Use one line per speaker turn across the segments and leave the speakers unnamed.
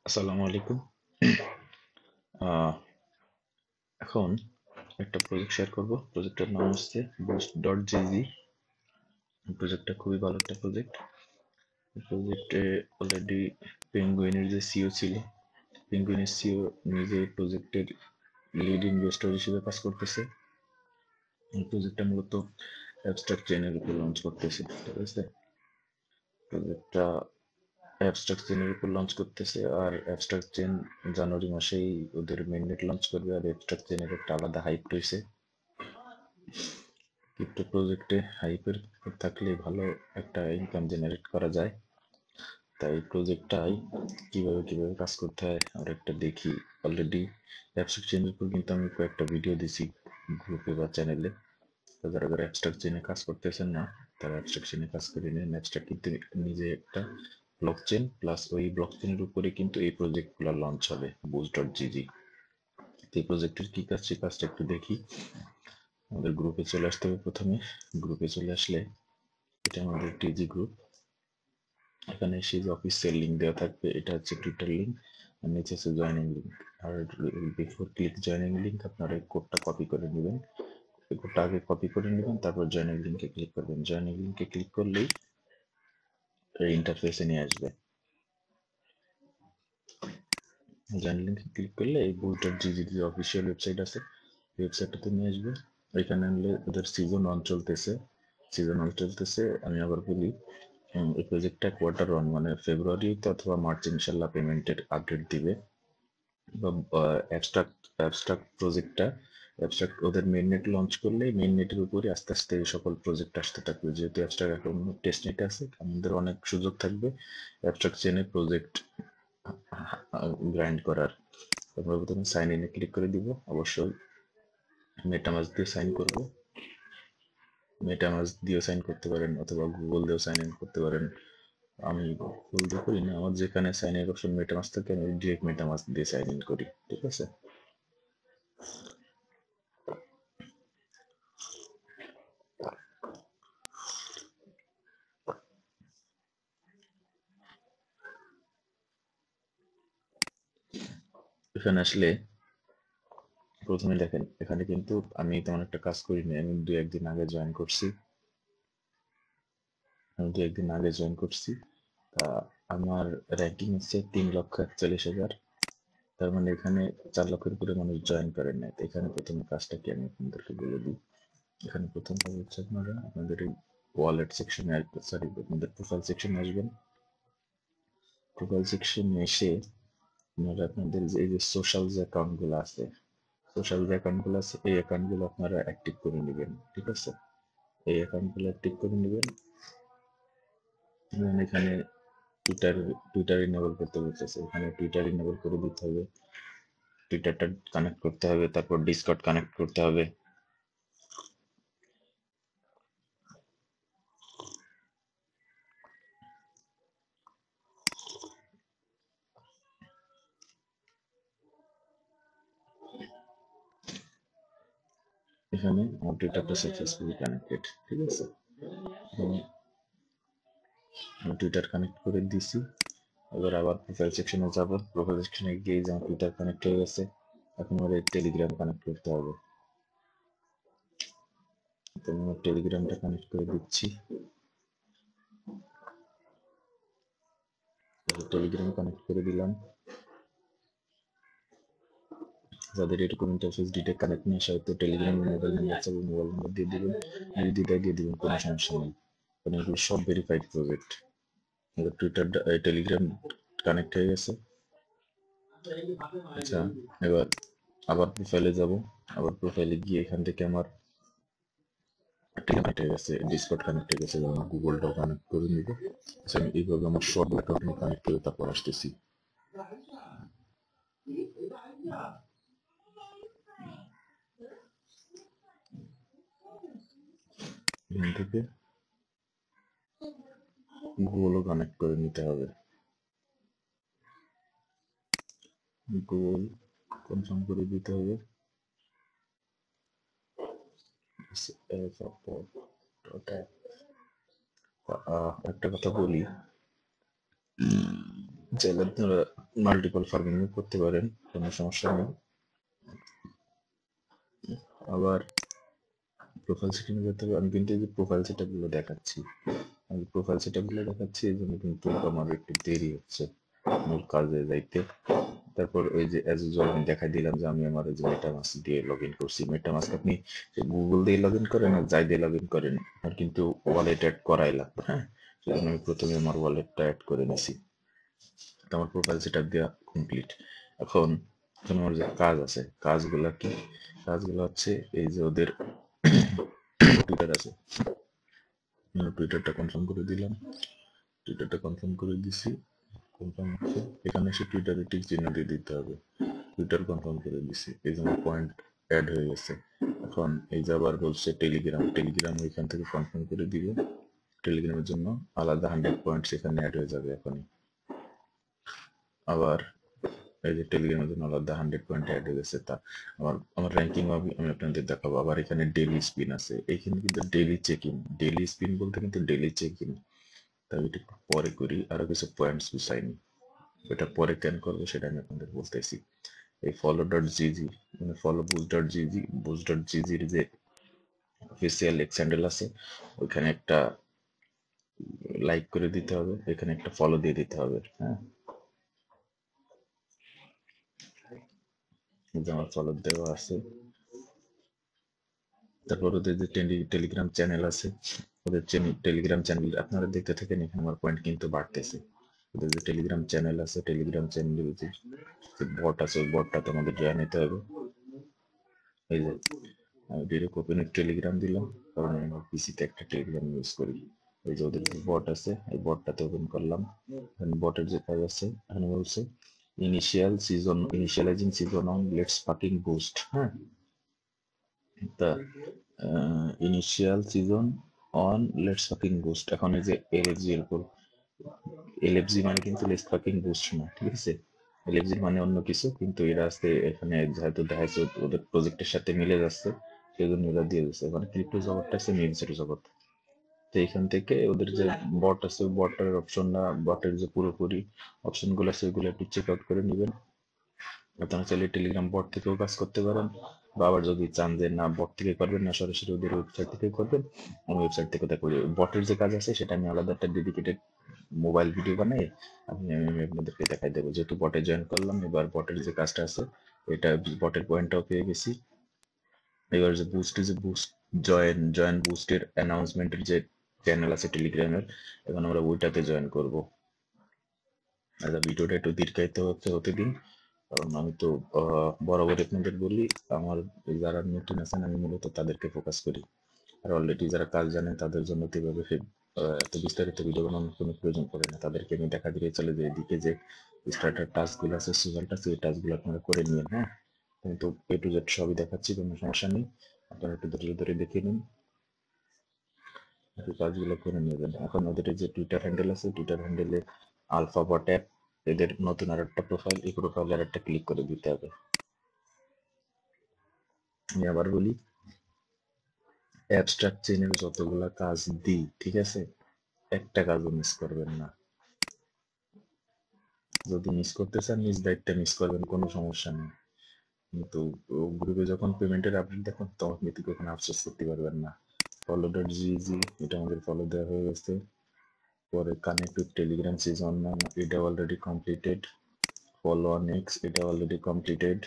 আসসালামু আলাইকুম। আহ, এখন একটা প্রজেক্ট শেয়ার করব। প্রজেক্টের নাম হচ্ছে boost.gg। প্রজেক্টটা খুবই ভালো একটা প্রজেক্ট। প্রজেক্টে অলরেডি পেঙ্গুইনের যে সিও ছিল, পেঙ্গুইনের সিও নিজে প্রজেক্টের লিড ইনভেস্টর হিসেবে কাজ করতেছে। এই প্রজেক্টটা মূলত অ্যাবস্ট্রাক্ট চেইনের উপর লঞ্চ করতেছে, ঠিক আছে। প্রজেক্টটা অ্যাবস্ট্রাক্ট চেইনের উপর লঞ্চ করতেছে, আর অ্যাবস্ট্রাক্ট চেইন জানুয়ারি মাসেই ওদের মেইননেট লঞ্চ করবে। আর অ্যাবস্ট্রাক্ট চেইনের একটা আলাদা হাইপ রয়েছে। ক্রিপ্টো প্রজেক্টে হাইপের থাকলে ভালো একটা ইনকাম জেনারেট করা যায়। তাই প্রজেক্টটাই কিভাবে কিভাবে কাজ করতে হয় আমরা একটা দেখি। অলরেডি অ্যাবস্ট্রাক্ট চেইনের উপর কিন্তু আমি কয়েকটা ভিডিও দিছি গ্রুপে বা চ্যানেলে। তো যারা যারা অ্যাবস্ট্রাক্ট চেইনে কাজ করতেছেন না, তারা অ্যাবস্ট্রাক্ট চেইনে কাজ করে নিন। অ্যাবস্ট্রাক্ট কিন্তু নিজে একটা ব্লক চেইন, প্লাস ওই ব্লক চেইনের উপরে কিন্তু এই প্রজেক্টগুলো লঞ্চ হবে, boost.gg। এই প্রজেক্টের কি কাজ, সেই কাজটা একটু দেখি। আমাদের গ্রুপে চলে আসতে হবে। প্রথমে গ্রুপে চলে আসলে এটা আমাদের টিজি গ্রুপ। এখানে সেই যে অফিসিয়াল লিঙ্ক দেওয়া থাকবে, এটা হচ্ছে টুইটার লিঙ্ক, আর নিচে আছে জয়েনিং লিঙ্ক। আর বিফোর ক্লিক জয়েনিং লিঙ্ক আপনারা এই কোডটা কপি করে নেবেন। এই কোডটা আগে কপি করে নেবেন, তারপর জয়েনিং লিঙ্কে ক্লিক করবেন। জয়েনিং লিঙ্কে ক্লিক করলেই এই ইন্টারফেসে নিয়ে আসবে। জয়েনিং লিঙ্কে ক্লিক করলে এই boost.gg যে অফিসিয়াল ওয়েবসাইট আছে, ওয়েবসাইটটাতে নিয়ে আসবে। এখানে আনলে ওদের সিজন অন চলতেছে। সিজন অন চলতেছে, আমি আবার বলি, এই প্রজেক্টটা কোয়ার্টার ওয়ান মানে ফেব্রুয়ারিতে অথবা মার্চ ইনশাল্লাহ পেমেন্টের আপডেট দিবে। বা অ্যাবস্ট্রাক্ট প্রজেক্টটা, অ্যাবস্ট্রাক্ট ওদের মেইন নেট লঞ্চ করলে মেইন নেটের উপরে আস্তে আস্তে এই সকল প্রজেক্ট আসতে থাকবে। যেহেতু অ্যাবস্ট্রাক্ট এখন টেস্ট নেটে আছে, আমাদের অনেক সুযোগ থাকবে অ্যাবস্ট্রাক্ট চেনে প্রজেক্ট গ্রাইন্ড করার। আমরা প্রথমে সাইন ইনে ক্লিক করে দিব। অবশ্যই মেটামাস্ক দিয়ে সাইন করব। মেটামাস্ক দিয়েও সাইন করতে পারেন অথবা গুগল দিয়েও সাইন ইন করতে পারেন। আমি গুগল দিয়ে করি না, আমার যেখানে সাইন ইন অপশন মেটামাস্ক থাকে আমি ডিরেক্ট মেটামাস্ক দিয়ে সাইন ইন করি, ঠিক আছে। এখানে আসলে প্রথমে দেখেন, এখানে কিন্তু আমি তেমন একটা কাজ করিনি। আমি দু একদিন আগে জয়েন করছি। তা আমার র্যাঙ্কিং হচ্ছে 3,41,000। তার মানে এখানে 4 লক্ষের উপরে মানুষ জয়েন করেন নাই। তো এখানে প্রথমে কাজটা কি আমি আপনাদেরকে বলে দিই। এখানে প্রথম কাজ হচ্ছে আপনারা আপনাদের এই ওয়ালেট সেকশনে, সরি আপনাদের প্রোফাইল সেকশনে আসবেন। প্রোফাইল সেকশনে এসে আপনারা আপনাদের যে এই যে সোশ্যাল যে অ্যাকাউন্টগুলো আছে, এই অ্যাকাউন্টগুলো আপনারা অ্যাক্টিভ করে নেবেন, ঠিক আছে। এই অ্যাকাউন্টগুলো অ্যাক্টিভ করে নেবেন। এখানে টুইটার টুইটার ইনেবল করতে বলতেছে, এখানে টুইটার ইনেবল করে দিতে হবে। টুইটারটা কানেক্ট করতে হবে, তারপর ডিসকর্ড কানেক্ট করতে হবে। এখানে আমার টুইটারটা সাকসেসফুলি কানেক্টেড, ঠিক আছে। আমি টুইটার কানেক্ট করে দিছি। এবার আবার প্রোফাইল সেকশনে যাব। প্রোফাইল সেকশনে গিয়ে যে আমার টুইটার কানেক্ট হয়ে গেছে, এখন আমার টেলিগ্রাম কানেক্ট করতে হবে। তো আমি আমার টেলিগ্রামটা কানেক্ট করে দিচ্ছি। টেলিগ্রাম কানেক্ট করে দিলাম। যাদের এরকম ইন্টারফেস ডিটেক্ট কানেক্ট নিয়ে আসা, হয়তো টেলিগ্রাম মোবাইল নাম্বার চাইবে, মোবাইল নাম্বার দিয়ে দিবেন, আইডিটাই দিয়ে দিবেন, কোনো সমস্যা নেই। কারণ এগুলো সব ভেরিফাইড প্রজেক্ট। এবার টুইটার টেলিগ্রাম কানেক্ট হয়ে গেছে। আচ্ছা, এবার আবার প্রোফাইলে যাব। আবার প্রোফাইলে গিয়ে এখান থেকে আমার কানেক্ট হয়ে গেছে, ডিসকর্ড কানেক্ট হয়ে গেছে, এবং গুগলটাও কানেক্ট করে নিব। আচ্ছা, আমি এইভাবে আমার সব অ্যাকাউন্ট কানেক্ট করে তারপর আসতেছি। এখান থেকে গুগলও কানেক্ট করে নিতে হবে। গুগল কনফার্ম করে দিতে হবে। একটা কথা বলি, চাইলে আপনারা মাল্টিপল ফার্মিং করতে পারেন, কোনো সমস্যা নেই। আবার প্রোফাইল সেটিং এ যেতে হবে। আমি কিন্তু এই যে প্রোফাইল সেটআপ গুলো দেখাচ্ছি, এই জন্য কিন্তু আমার একটু দেরি হচ্ছে মূল কাজে যাইতে। তারপর ওই যে অ্যাজ ইউজুয়াল আমি দেখাই দিলাম যে আমি আমার যে মেটামাস্ক দিয়ে লগ ইন করছি। মেটামাস্ক আপনি গুগল দিয়ে লগ ইন করেন আর যাই দিয়ে লগ ইন করেন, আর কিন্তু ওয়ালেট অ্যাড করাই লাগবে। হ্যাঁ, সেজন্য আমি প্রথমে আমার ওয়ালেটটা অ্যাড করে নিছি। তো আমার প্রোফাইল সেটআপ দেওয়া কমপ্লিট। এখন এখন আমার যে কাজ আছে, কাজগুলা কি? কাজগুলো হচ্ছে এই যে ওদের টুইটার আছে, টুইটারটা কনফার্ম করে দিলাম, টুইটারটা কনফার্ম করে দিছি। কনফার্ম হচ্ছে, এখানে এসে টুইটারে টিক চিহ্ন দিয়ে দিতে হবে। টুইটার কনফার্ম করে দিছি, এই জন্য পয়েন্ট অ্যাড হয়ে গেছে। এখন এই যে আবার বলছে টেলিগ্রাম ওইখান থেকে কনফার্ম করে দিবে। টেলিগ্রামের জন্য আলাদা 100 পয়েন্টস এখানে অ্যাড হয়ে যাবে এখনই। আবার এই যে টেলিগ্রামের জন্য আলাদা 100 পয়েন্ট অ্যাড হয়ে গেছে। তা আমার র্যাঙ্কিং আমি আপনাদের দেখাবো। আবার এখানে ডেইলি স্পিন আছে, এইখানে কিন্তু daily check in, daily spin বলতে কিন্তু ডেইলি চেক ইন। তাই এটা একটু পরে করি, আরো কিছু পয়েন্টস গুছাইনি, এটা পরে কেন করবো সেটা আমি আপনাদের বলতেছি। এই ফলো ডট জিজি মানে ফলো বুস্ট ডট জিজির যে অফিসিয়াল এক্স হ্যান্ডেল আছে, ওইখানে একটা লাইক করে দিতে হবে, এখানে একটা ফলো দিয়ে দিতে হবে। হ্যাঁ, এই যে আমার ফলো দেওয়া আছে। তারপর ওদের যে টেলিগ্রাম চ্যানেল আছে, ওদের টেলিগ্রাম চ্যানেল আপনারা দেখতে থাকেন, এখানে আমার পয়েন্ট কিন্তু বাড়তেছে। ওদের যে টেলিগ্রাম চ্যানেল আছে, টেলিগ্রাম চ্যানেলের যে বট আছে, ওই বটটাতে আমাদের জয়েন নিতে হবে। এই যে আমি ডিরেক্ট ওপেন টেলিগ্রাম দিলাম, কারণ আমি আমার পিসিতে একটা টেলিগ্রাম ইউজ করি। এই যে ওদের যে বট আছে, এই বটটাতে ওপেন করলাম। বটের যে কাজ আছে, এখানে বলছে initializing season on let's fucking boost. হ্যাঁ, তা initial season on let's fucking boost. এখন এই যে এলএফজি এর উপর, এলএফজি মানে কিন্তু লেটস ফাকিং বুস্ট না, ঠিক আছে? এলএফজি মানে অন্য কিছু, কিন্তু এরা আসতে এখানে যেহেতু দেখা যাচ্ছে ওদের প্রজেক্টের সাথে মিলে যাচ্ছে, সেই জন্য এরা দিয়ে দিচ্ছে। মানে ক্রিপ্টো জগৎটা আছে মিমসের জগৎ। তো এখান থেকে ওদের যে বট আছে, বটের অপশন না, বটের যে পুরোপুরি অপশন গুলো আছে ওইগুলো একটু চেক আউট করে নেবেন। আপনারা চাইলে টেলিগ্রাম বট থেকেও কাজ করতে পারেন, বা আবার যদি চান যে না বট থেকে করবেন না, সরাসরি ওদের ওয়েবসাইট থেকে করবেন, আমি ওয়েবসাইট থেকে দেখো বটের যে কাজ আছে সেটা আমি আলাদা একটা ডেডিকেটেড মোবাইল ভিডিও বানাই আমি আপনাদেরকে দেখাই দেবো। যেহেতু বটে জয়েন করলাম, এবার বটের যে কাজটা আছে, এটা বটের পয়েন্টটাও পেয়ে গেছি। এবার যে বুস্ট জয়েন বুস্টের অ্যানাউন্সমেন্টের যে চ্যানেল আছে টেলিগ্রামের, এখন আমরা ওইটাতে জয়েন করব। আর ভিডিওটা একটু দীর্ঘায়িত হতে দিন, কারণ আমি তো বরাবর আপনাদের বলি, আমার যারা নতুন আছেন আমি মূলত তাদেরকে ফোকাস করি। আর অলরেডি যারা কাজ জানেন তাদের জন্য তো এভাবে এত বিস্তারিত ভিডিও বানানোর কোনো প্রয়োজন পড়ে না। তাদেরকে আমি দেখা দিয়ে চলে যে এদিকে যে স্টার্টার টাস্ক গুলো আছে, সিজন টাস্ক, এই টাস্ক গুলো আপনারা করে নিন। হ্যাঁ, কিন্তু এ টু জেড সবই দেখাচ্ছি, কোনো সমস্যা নেই, আপনারা একটু ধৈর্য ধরে দেখে নিন, একটু কাজগুলো করে নেবেন। এখন ওদের যে টুইটার হ্যান্ডেল আছে, টুইটার হ্যান্ডেলে আলফা বট অ্যাপ, এদের নতুন আর একটা প্রোফাইল, এই প্রোফাইলে আর একটা ক্লিক করে দিতে হবে। আমি আবার বলি, অ্যাবস্ট্রাক্ট চেইনের যতগুলা কাজ দিই, ঠিক আছে, একটা কাজও মিস করবেন না। যদি মিস করতে চান নিজ দায়িত্বে মিস করবেন, কোনো সমস্যা নেই, কিন্তু গ্রুপে যখন পেমেন্টের আপডেট দেখুন তখন কিন্তু কখনো আফসোস করতে পারবেন না। ফলো ডট জিজি, এটা আমাদের ফলো দেওয়া হয়ে গেছে। পরে কানেক্ট উইথ টেলিগ্রাম সিজন 1, এটা already completed. Follow on x, এটা অলরেডি কমপ্লিটেড।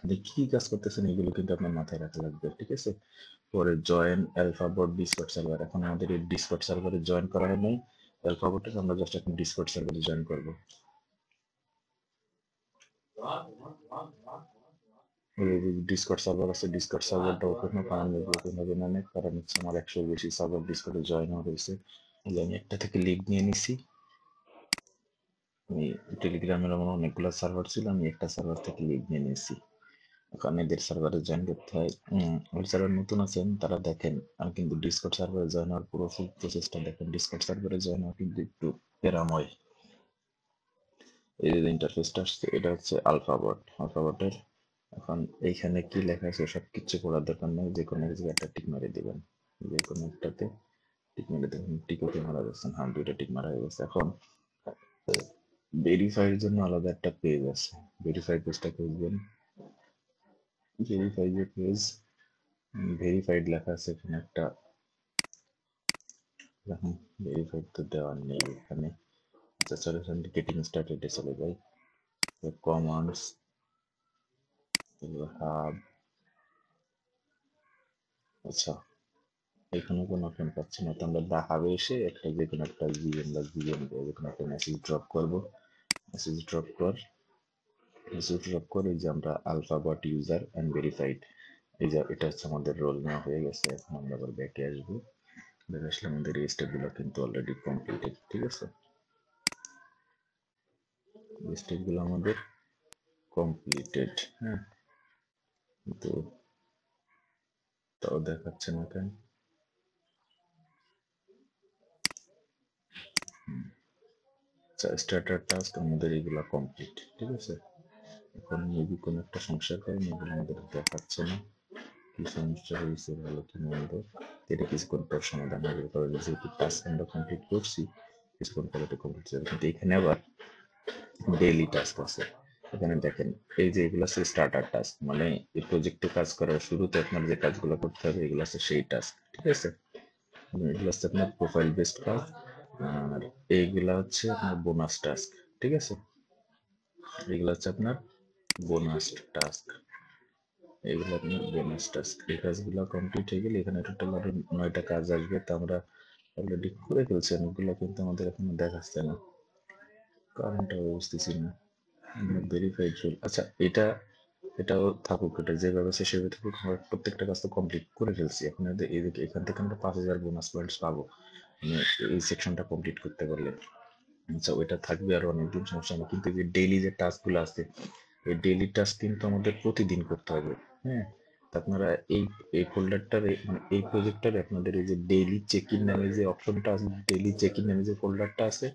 আপনি কি কাজ করতেছেন এগুলো কিন্তু আপনার মাথায় রাখা লাগবে, ঠিক আছে? পরে জয়েন অ্যালফাবট ডিসকর্ড সার্ভার, এখন আমাদের এই ডিসকর্ড সার্ভারে জয়েন করা হয় নাই অ্যালফাবটের, আমরা জাস্ট এখন ডিসকর্ড সার্ভারে জয়েন করব। ডিসকর্ড সার্ভার আছে, ডিসকর্ড সার্ভারটা ওপেন হোক, আমার মেবি ওপেন হবে না, কারণ হচ্ছে আমার 100 বেশি সার্ভার ডিসকর্ডে জয়েন হয়ে রয়েছে। আমি একটা থেকে লিভ নিয়ে নিছি। আমি টেলিগ্রামের আমার অনেকগুলো সার্ভার ছিল, আমি একটা সার্ভার থেকে লিভ নিয়ে নিয়েছি। এখন এদের সার্ভারে জয়েন করতে হয়। ওই যারা নতুন আছেন তারা দেখেন, আমি কিন্তু ডিসকর্ড সার্ভারে জয়েন হওয়ার পুরো ফুল প্রসেসটা দেখেন। ডিসকর্ড সার্ভারে জয়েন হওয়া কিন্তু একটু প্যারাময়। এই যে ইন্টারফেসটা আসছে, এটা হচ্ছে আলফাবট, আলফাবটের। এখন এইখানে কি লেখা আছে সব কিছু করার দরকার নেই, যে কোনো কিছু একটা টিক মেরে দিবেন, যে কোনো একটাতে টিক মেরে দেখুন, টিকও কি মারা যাচ্ছে, হ্যাঁ দুইটা টিক মারা হয়ে গেছে। এখন ভেরিফাইয়ের জন্য আলাদা একটা পেজ আছে, ভেরিফাই পেজটা খুঁজবেন, ভেরিফাই যে পেজ, ভেরিফাইড লেখা আছে এখানে একটা, এখন ভেরিফাইড তো দেওয়ার নেই এখানে। আচ্ছা চলো এখান থেকে গেটিং স্টার্টেডে চলে যাই, কমান্ডস, হাব, আচ্ছা এখানে কোনো অপশন পাচ্ছি না, তো আমরা দা হাবে এসে একটা যে কোনো একটা জিএম বা জিএম যে কোনো একটা মেসেজ ড্রপ করবো, মেসেজ ড্রপ কর, মেসেজ ড্রপ করে যে আমরা আলফাবট ইউজার অ্যান্ড ভেরিফাইড, এই যে এটা হচ্ছে আমাদের রোল নেওয়া হয়ে গেছে। এখন আমরা আবার ব্যাকে আসবো, ব্যাকে আসলে আমাদের এই স্টেপগুলো কিন্তু অলরেডি কমপ্লিটেড, ঠিক আছে, এই স্টেপগুলো আমাদের কমপ্লিটেড। হ্যাঁ, কিন্তু তাও দেখাচ্ছে না কেন? স্টার্টার টাস্ক আমাদের এগুলো কমপ্লিট, ঠিক আছে। এখন মেবি কোনো একটা সমস্যার কারণে এগুলো আমাদের দেখাচ্ছে না, কি সমস্যা হয়েছে ভালো কি মন্দ, এটা কিছুক্ষণ পর সমাধান হবে, কারণ যেহেতু টাস্ক আমরা কমপ্লিট করছি কিছুক্ষণ পরে তো কমপ্লিট হবে। কিন্তু এখানে আবার ডেইলি টাস্ক আছে, এখানে দেখেন এই যে এগুলো আছে স্টার্টার টাস্ক, মানে এই প্রজেক্টে কাজ করার শুরুতে আপনার যে কাজগুলো করতে হবে এগুলো আছে সেই টাস্ক, ঠিক আছে। এগুলো হচ্ছে আপনার প্রোফাইল বেসড কাজ, আর এইগুলা হচ্ছে আপনার বোনাস টাস্ক, ঠিক আছে, এগুলো হচ্ছে আপনার বোনাস টাস্ক, এগুলো আপনার বোনাস টাস্ক। এই কাজগুলো কমপ্লিট হয়ে গেলে এখানে টোটাল আরো 9টা কাজ আসবে, তা আমরা অলরেডি করে ফেলছি, অনেকগুলো কিন্তু আমাদের এখনো দেখাচ্ছে না, কারণটা বুঝতেছি না। ভেরিফাইড রোল, আচ্ছা এটা, এটাও থাকুক, এটা যেভাবে আছে সেভাবে থাকুক, আমরা প্রত্যেকটা কাজ তো কমপ্লিট করে ফেলছি, এখন এখান থেকে আমরা 5000 বোনাস পয়েন্টস পাবো মানে এই সেকশনটা কমপ্লিট করতে পারলে। আচ্ছা ওইটা থাকবে আর অনেকদিন, সমস্যা নেই, কিন্তু এই যে ডেইলি যে টাস্কগুলো আছে এই ডেইলি টাস্ক কিন্তু আমাদের প্রতিদিন করতে হবে। হ্যাঁ, তা আপনারা এই এই ফোল্ডারটারে মানে এই প্রজেক্টটারে আপনাদের এই যে ডেইলি চেক ইন নামে যে অপশনটা আছে, ডেইলি চেক ইন নামে যে ফোল্ডারটা আছে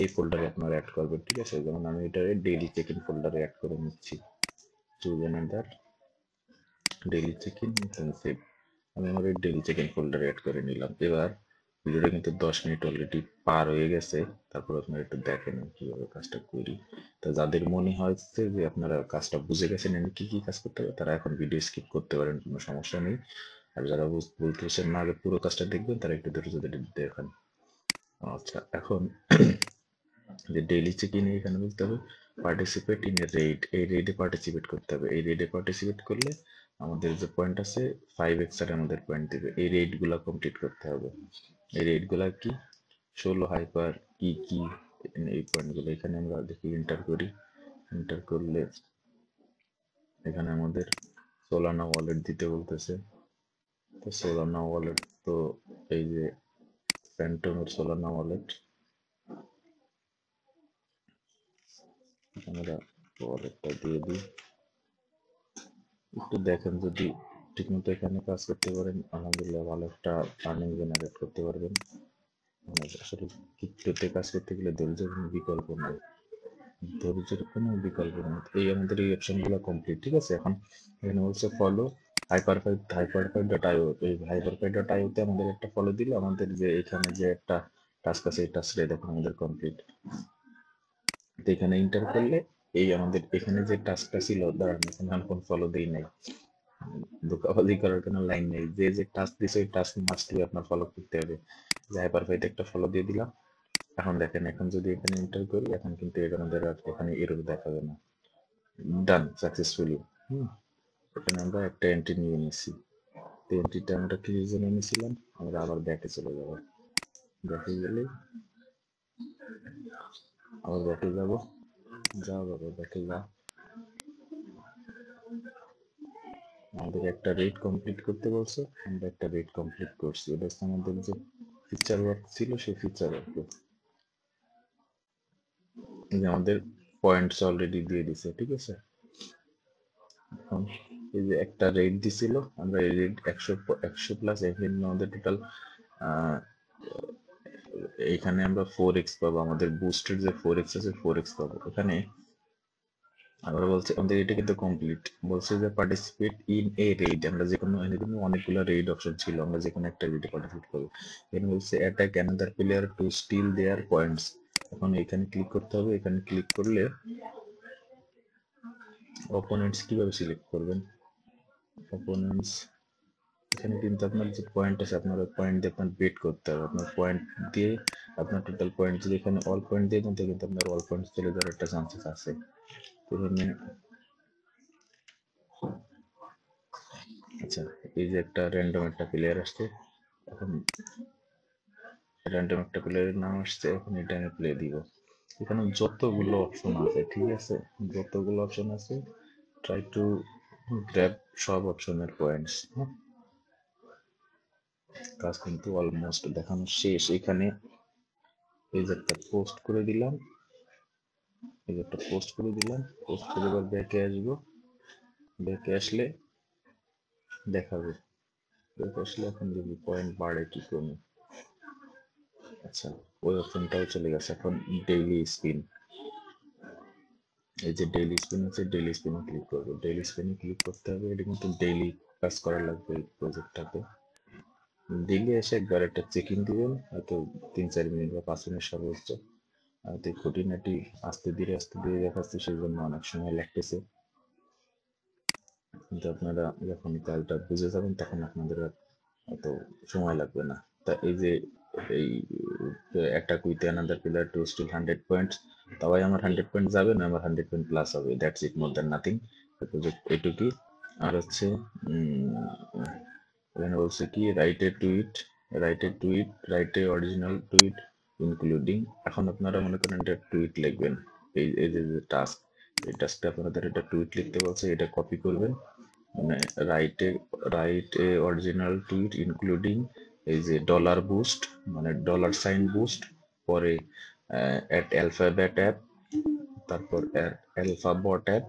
এই ফোল্ডারে আপনারা অ্যাড করবেন, ঠিক আছে। যেমন আমি এটারে ডেইলি চেক ইন ফোল্ডারে অ্যাড করে নিচ্ছি, choose another daily check in save, আমি আমার এই ডেইলি চেক ইন ফোল্ডারে অ্যাড করে নিলাম। এবার ভিডিওটা কিন্তু 10 মিনিট অলরেডি পার হয়ে গেছে, তারপর আপনারা একটু দেখেন কিভাবে কাজটা করি। তো যাদের মনে হচ্ছে যে আপনারা কাজটা বুঝে গেছেন আমি কি কি কাজ করতে হবে, তারা এখন ভিডিও স্কিপ করতে পারেন, কোনো সমস্যা নেই। আর যারা বলতেছেন না আগে পুরো কাজটা দেখবেন তারা একটু ধৈর্য ধরে দেখেন। আচ্ছা এখন যে ডেইলি চেক ইন এখানে বলতে হবে পার্টিসিপেট ইন এ রেড, এই রেডে পার্টিসিপেট করতে হবে। এই রেডে পার্টিসিপেট করলে আমাদের যে পয়েন্ট আছে 5x আর আমাদের পয়েন্ট দেবে, এই রেড গুলা কমপ্লিট করতে হবে। এই রেড গুলা কি, 16 হাইপার কি কি, এই পয়েন্ট গুলো এখানে আমরা দেখি এন্টার করি, এন্টার করলে এখানে আমাদের সোলানা ওয়ালেট দিতে বলতেছে। তো সোলানা ওয়ালেট, তো এই যে ফ্যান্টমের সোলানা ওয়ালেট, আমরা ওয়ালেটটা দিয়ে দিই, একটু দেখেন যদি ঠিকমতো এখানে কাজ করতে পারেন আলহামদুলিল্লাহ ভালো একটা আর্নিং জেনারেট করতে পারবেন। মানে আসলে ক্রিপ্টোতে কাজ করতে গেলে ধৈর্যের কোনো বিকল্প নেই, ধৈর্যের কোনো বিকল্প নেই। এই আমাদের এই অপশনগুলো কমপ্লিট, ঠিক আছে। এখন এখানে বলছে ফলো হাইপারফাই ডট আইও, এই হাইপারফাই ডট আইওতে আমাদের একটা ফলো দিলে আমাদের যে এখানে যে একটা টাস্ক আছে এই টাস্কটা দেখুন আমাদের কমপ্লিট। তো এখানে এন্টার করলে এই আমাদের এখানে যে টাস্কটা ছিল, দাঁড়ান এখানে আমি কোন ফলো দিই নাই, ধোঁকাবাজি করার কোনো লাইন নেই, যে যে টাস্ক দিছে ওই টাস্ক মাস্টলি আপনার ফলো করতে হবে। যে হাইপারফাইতে একটা ফলো দিয়ে দিলাম, এখন দেখেন এখন যদি এখানে এন্টার করি এখন কিন্তু আমাদের আর এখানে এরর দেখাবে না, ডান সাকসেসফুলি। হুম, এখানে আমরা একটা এন্ট্রি নিয়ে নিছি, তো এন্ট্রিটা আমরা কি জন্য নিয়েছিলাম, আমরা আবার ব্যাকে চলে যাবো, ব্যাকে গেলে আবার ব্যাকে যাবো, যাও বাবা ব্যাকে যা, আমাদের একটা রেড কমপ্লিট করতে বলছে, আমরা একটা রেড কমপ্লিট করছি, এটা হচ্ছে আমাদের যে ফিচার ওয়ার্ক ছিল সেই ফিচার ওয়ার্ক, যে আমাদের পয়েন্টস অলরেডি দিয়ে দিছে, ঠিক আছে। এখন এই যে একটা রেট দিছিল, আমরা এই রেট 100 প্লাস এখানে আমাদের টোটাল এইখানে আমরা 4x পাবো, আমাদের বুস্টের যে 4x আছে 4x পাবো এখানে। আবার বলছে আমাদের এটা কিন্তু কমপ্লিট, বলছে যে পার্টিসিপেট ইন এ রেড, আমরা যে কোনো এখানে অনেকগুলো রেড অপশন ছিল, আমরা যে কোনো একটা রেডে পার্টিসিপেট করবো। এখানে বলছে attack another player to steal their points, এখন এখানে ক্লিক করতে হবে। এখানে ক্লিক করলে অপোনেন্টস কিভাবে সিলেক্ট করবেন? অপোনেন্টস এখানে কিন্তু আপনার যে পয়েন্ট আছে, আপনার পয়েন্ট দিয়ে আপনার বেট করতে হবে। আপনার পয়েন্ট দিয়ে আপনার টোটাল পয়েন্ট যদি এখানে অল পয়েন্ট দিয়ে দেন, কিন্তু আপনার অল পয়েন্ট চলে যাওয়ার একটা চান্সেস আছে। তো এখানে আচ্ছা, এই যে একটা র্যান্ডম একটা প্লেয়ার আসছে, এখন র্যান্ডম একটা প্লেয়ারের নাম আসছে, এখন এটা আমি প্লে দিব। এখানে যতগুলো অপশন আছে, ঠিক আছে, যতগুলো অপশন আছে, ট্রাই টু গ্র্যাব সব অপশনের পয়েন্টস। কাজ কিন্তু অলমোস্ট দেখানো শেষ। এখানে এই যে একটা পোস্ট করে দিলাম, এই যে একটা পোস্ট করে দিলাম, পোস্ট করে এবার ব্যাকে আসবো। ব্যাকে আসলে দেখাবে, ব্যাকে আসলে এখন দেখবি পয়েন্ট বাড়ে কি কমে। আচ্ছা, ওই অপশনটাও চলে গেছে। এখন ডেইলি স্পিন, এই যে ডেইলি স্পিন আছে, ডেইলি স্পিনে ক্লিক করবো। ডেইলি স্পিনে ক্লিক করতে হবে, এটা কিন্তু ডেইলি কাজ করা লাগবে এই প্রজেক্টটাতে। ডেইলি এসে একবার একটা চেকিং দিবেন, হয়তো 3-4 মিনিট বা 5 মিনিট সর্বোচ্চ। আর তো খুঁটিনাটি আস্তে ধীরে দেখাচ্ছে, সেই জন্য অনেক সময় লাগতেছে। কিন্তু আপনারা যখন কাজটা বুঝে যাবেন, তখন আপনাদের আর অত সময় লাগবে না। তা এই যে এই একটা কুইতে another player to steal 100 points, তবেই আমার 100 পয়েন্ট যাবে না, আমার 100 পয়েন্ট প্লাস হবে। That's it, more than nothing. এটুকুই। আর হচ্ছে এখানে বলছে কি write a original tweet including. এখন আপনারা মনে করেন একটা টুইট লিখবেন, এই যে টাস্ক, এই টাস্কটা আপনাদের একটা টুইট লিখতে বলছে, এটা কপি করবেন। মানে right a original tweet including এই যে ডলার বুস্ট, মানে ডলার সাইন বুস্ট, পরে অ্যাট অ্যালফাবেট অ্যাপ, তারপর অ্যালফাবট অ্যাপ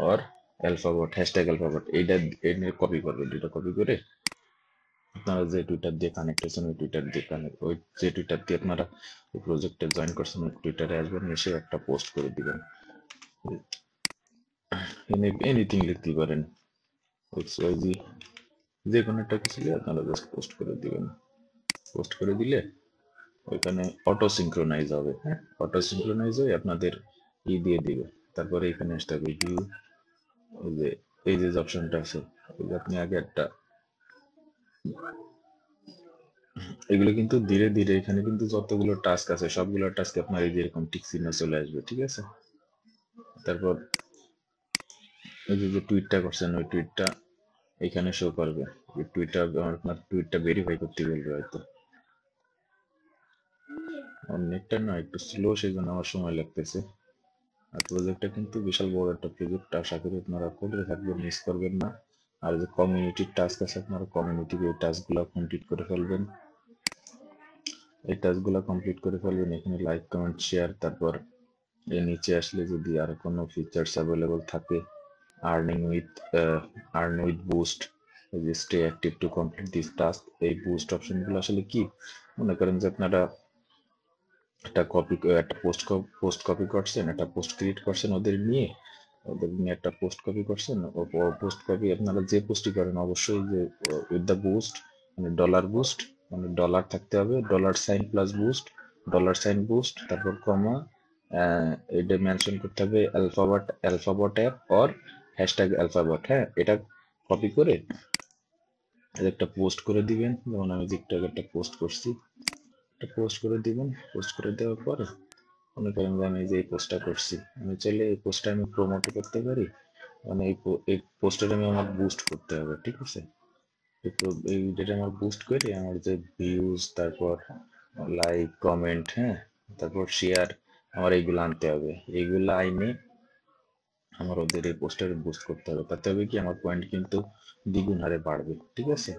অর অ্যালফাবট, হ্যাশট্যাগ অ্যালফাবট, এইটা নিয়ে কপি করবেন। দুটো কপি করে আপনারা যে টুইটার দিয়ে কানেক্ট হয়েছেন, ওই টুইটার দিয়ে ওই যে টুইটার দিয়ে আপনারা ওই প্রজেক্টে জয়েন করছেন, ওই টুইটারে আসবেন, এসে একটা পোস্ট করে দিবেন। এনিথিং লিখতে পারেন, এক্স ওয়াই জি, যে কোনো একটা কিছু দিয়ে আপনারা জাস্ট পোস্ট করে দিবেন। পোস্ট করে দিলে ওইখানে অটো সিঙ্ক্রোনাইজ হবে। হ্যাঁ, অটো সিঙ্ক্রোনাইজ হয়ে আপনাদের দিয়ে দিবে। তারপরে এখানে আসতে হবে ভিউ, এই যে অপশনটা আছে, এই যে আপনি আগে একটা, এগুলো কিন্তু ধীরে ধীরে, এখানে কিন্তু যতগুলো টাস্ক আছে সবগুলো টাস্ক আপনার এই যে এরকম টিক চিহ্ন চলে আসবে, ঠিক আছে। তারপর এই যে টুইটটা করছেন, ওই টুইটটা এখানে শো করবে। ওই টুইটটা আপনার টুইটটা ভেরিফাই করতে বলবে হয়তো। নেটটা না একটু স্লো, সেই জন্য আমার সময় লাগতেছে। আর প্রজেক্টটা কিন্তু বিশাল বড় একটা প্রজেক্ট, আশা করি আপনারা করতে থাকবেন, মিস করবেন না। আর যে কমিউনিটির টাস্ক আছে, আপনারা কমিউনিটির এই টাস্কগুলো কমপ্লিট করে ফেলবেন। এই টাস্কগুলো কমপ্লিট করে ফেলবেন। এখানে লাইক, কমেন্ট, শেয়ার, তারপর এর নিচে আসলে যদি আর কোনো ফিচার্স অ্যাভেলেবল থাকে, আর্নিং উইথ বুস্ট, এই যে stay active two complete this task, এই বুস্ট অপশনগুলো আসলে কি, মনে করেন যে আপনারা একটা পোস্ট কপি করছেন, একটা পোস্ট ক্রিয়েট করছেন, ওদের নিয়ে একটা পোস্ট কপি করছেন। পোস্ট কপি আপনারা যে পোস্টই করেন, অবশ্যই যে উইথ দ্য বুস্ট, মানে ডলার বুস্ট, মানে ডলার থাকতে হবে, dollar sign plus boost, dollar sign boost, তারপর কমা, এটা মেনশন করতে হবে Alphabot app or hashtag Alphabot. হ্যাঁ, এটা কপি করে একটা পোস্ট করে দিবেন। যেমন আমি একটু আগে একটা পোস্ট করছি, একটা পোস্ট করে দিবেন। পোস্ট করে দেওয়ার পরে মনে করেন যে আমি যে এই পোস্টটা করছি, আমি চাইলে এই পোস্টটা আমি প্রমোট করতে পারি। মানে এই পোস্টটা আমি আমার বুস্ট করতে হবে, ঠিক আছে। এই যেটা আমার বুস্ট করে আমার যে ভিউজ, তারপর লাইক, কমেন্ট, হ্যাঁ, তারপর শেয়ার, আমার এইগুলো আনতে হবে। এইগুলো আইনে আমার ওদের এই পোস্টারে বুস্ট করতে হবে। তাতে হবে কি, আমার পয়েন্ট কিন্তু দ্বিগুণ হারে বাড়বে, ঠিক আছে।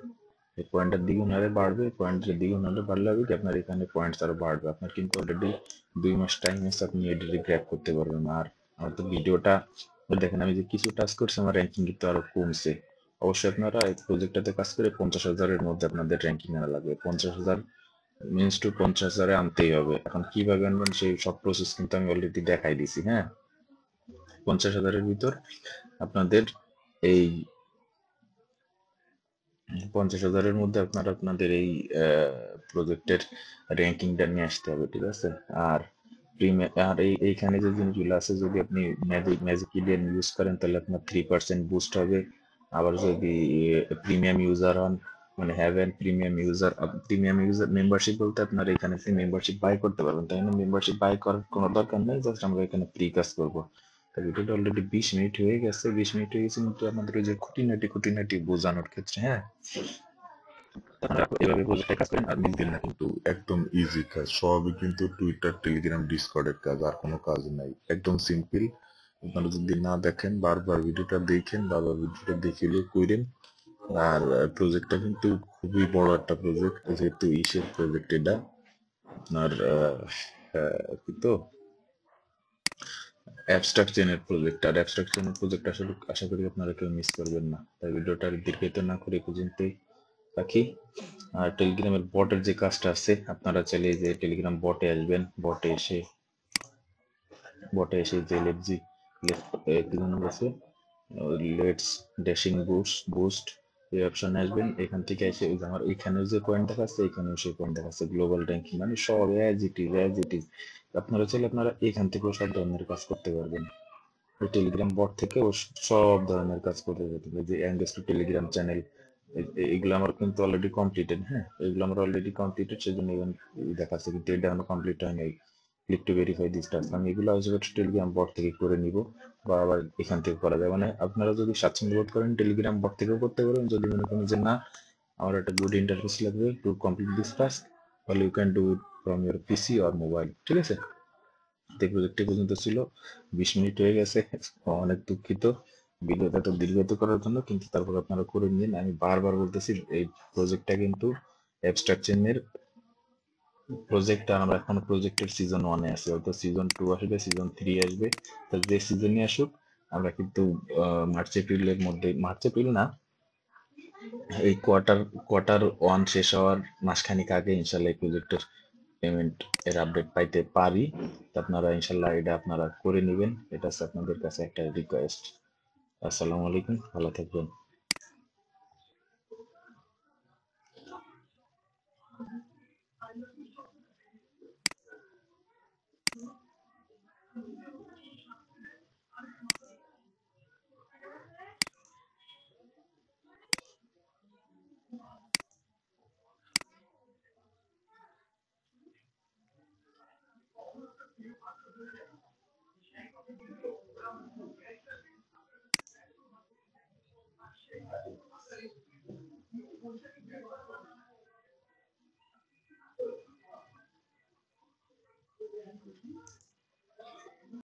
এই পয়েন্টটা দ্বিগুণ হারে বাড়বে। পয়েন্টটা দ্বিগুণ হারে বাড়লে হবে কি, আপনার এখানে পয়েন্টস আরো বাড়বে। আপনার কিন্তু অলরেডি 2 মাস টাইম আছে, আপনি এডিটে গ্র্যাব করতে পারবেন। আর আমার তো ভিডিওটা দেখেন, আমি যে কিছু টাস্ক করছি, আমার র্যাঙ্কিং কিন্তু আরো কমছে। অবশ্যই আপনারা এই প্রজেক্টটাতে কাজ করে 50,000-এর মধ্যে আপনাদের র্যাঙ্কিং আনা লাগবে। 50,000 মিনস টু 50,000-এ আনতেই হবে। এখন কিভাবে আনবেন সেই সব প্রসেস কিন্তু আমি অলরেডি দেখাই দিছি। হ্যাঁ, 50,000-এর ভিতর আপনাদের এই 50,000-এর মধ্যে আপনারা আপনাদের এই প্রজেক্টের র্যাঙ্কিংটা নিয়ে আসতে হবে, ঠিক আছে। আর প্রিমিয়াম। আর এইখানে যে জিনিসগুলো আছে, যদি আপনি ম্যাজিক ইডিয়ান ইউজ করেন তাহলে আপনার 3% বুস্ট হবে। আবার যদি প্রিমিয়াম ইউজার হন, মানে হ্যাভেন প্রিমিয়াম ইউজার মেম্বারশিপ বলতে আপনার এখানে মেম্বারশিপ বাই করতে পারবেন, তাই না? মেম্বারশিপ বাই করার কোনো দরকার নেই, জাস্ট আমরা এখানে ফ্রি কাজ করবো। তো ভিডিওটা অলরেডি 20 মিনিট হয়ে গেছে, 20 মিনিট হয়ে গেছে, কিন্তু আমাদের ওই যে খুঁটিনাটি খুঁটিনাটি বোঝানোর ক্ষেত্রে, হ্যাঁ, আপনারা এভাবে প্রজেক্টে কাজ করেন আর মিস দিন না কিন্তু।
একদম ইজি কাজ, সবই কিন্তু টুইটার, টেলিগ্রাম, ডিসকর্ডের কাজ, আর কোনো কাজ নাই, একদম সিম্পল। আপনারা যদি না দেখেন, বারবার ভিডিওটা দেখেন, বারবার ভিডিওটা দেখিলে কইরেন। আর প্রজেক্টটা কিন্তু খুবই বড় একটা প্রজেক্ট, যেহেতু ইসের প্রজেক্ট এটা আপনার কি তো অ্যাবস্ট্রাক্ট চেনের প্রজেক্ট। আর অ্যাবস্ট্রাক্ট চেনের প্রজেক্ট আসলে আশা করি আপনারা কেউ মিস করবেন না, তাই ভিডিওটা দীর্ঘায়িত না করে এ পর্যন্তই রাখি। আর টেলিগ্রামের বটের যে কাজটা আছে, আপনারা চাইলে যে টেলিগ্রাম বটে আসবেন, বটে এসে যে লেটজি কি নাম আছে, লেটস ড্যাশিং বুস্ট এই অপশনে আসবেন। এখান থেকে এসে ওই যে আমার এখানেও যে পয়েন্ট দেখাচ্ছে, এখানেও সেই পয়েন্ট দেখাচ্ছে গ্লোবাল র্যাঙ্কিং, মানে সব অ্যাজ ইট ইজ। আপনারা চাইলে আপনারা এখান থেকেও সব ধরনের কাজ করতে পারবেন। ওই টেলিগ্রাম বট থেকে ও সব ধরনের কাজ করতে যেতে হবে। যে অ্যাঙ্গেস টু টেলিগ্রাম চ্যানেল, এগুলো আমার কিন্তু অলরেডি কমপ্লিটেড, হ্যাঁ, এগুলো আমার অলরেডি কমপ্লিটেড, সেজন্য এখানে দেখাচ্ছে, কিন্তু এটা এখনো কমপ্লিট হয় নাই। Click to verify this task, আমি এগুলো আসলে টেলিগ্রাম বট থেকে করে নিব, বা আবার এখান থেকে করা যায়। মানে আপনারা যদি স্বাচ্ছন্দ্য বোধ করেন টেলিগ্রাম বট থেকেও করতে পারেন, যদি মনে করেন যে না আমার একটা গুড ইন্টারফেস লাগবে টু কমপ্লিট দিস টাস্ক, তাহলে you can do it from your PC or mobile, ঠিক আছে? এই প্রজেক্টটি পর্যন্ত ছিল, 20 মিনিট হয়ে গেছে, অনেক দুঃখিত ভিডিওটা তো দীর্ঘায়িত করার জন্য, কিন্তু তারপর আপনারা করে নিন। আমি বারবার বলতেছি এই প্রজেক্টটা কিন্তু অ্যাবস্ট্রাক্ট চেনের প্রজেক্ট, আর আমরা এখন প্রজেক্টের সিজন 1-এ আছি, হয়তো সিজন 2 আসবে, সিজন 3 আসবে। তো যে সিজনই আসুক, আমরা কিন্তু মার্চ এপ্রিলের মধ্যে, মার্চ এপ্রিল না, এই কোয়ার্টার 1 শেষ হওয়ার মাসখানিক আগে ইনশাল্লাহ এই প্রজেক্টের পেমেন্ট এর আপডেট পাইতে পারি। তো আপনারা ইনশাল্লাহ এটা আপনারা করে নেবেন, এটা হচ্ছে আপনাদের কাছে একটা রিকোয়েস্ট। আসসালামু আলাইকুম, ভালো থাকবেন।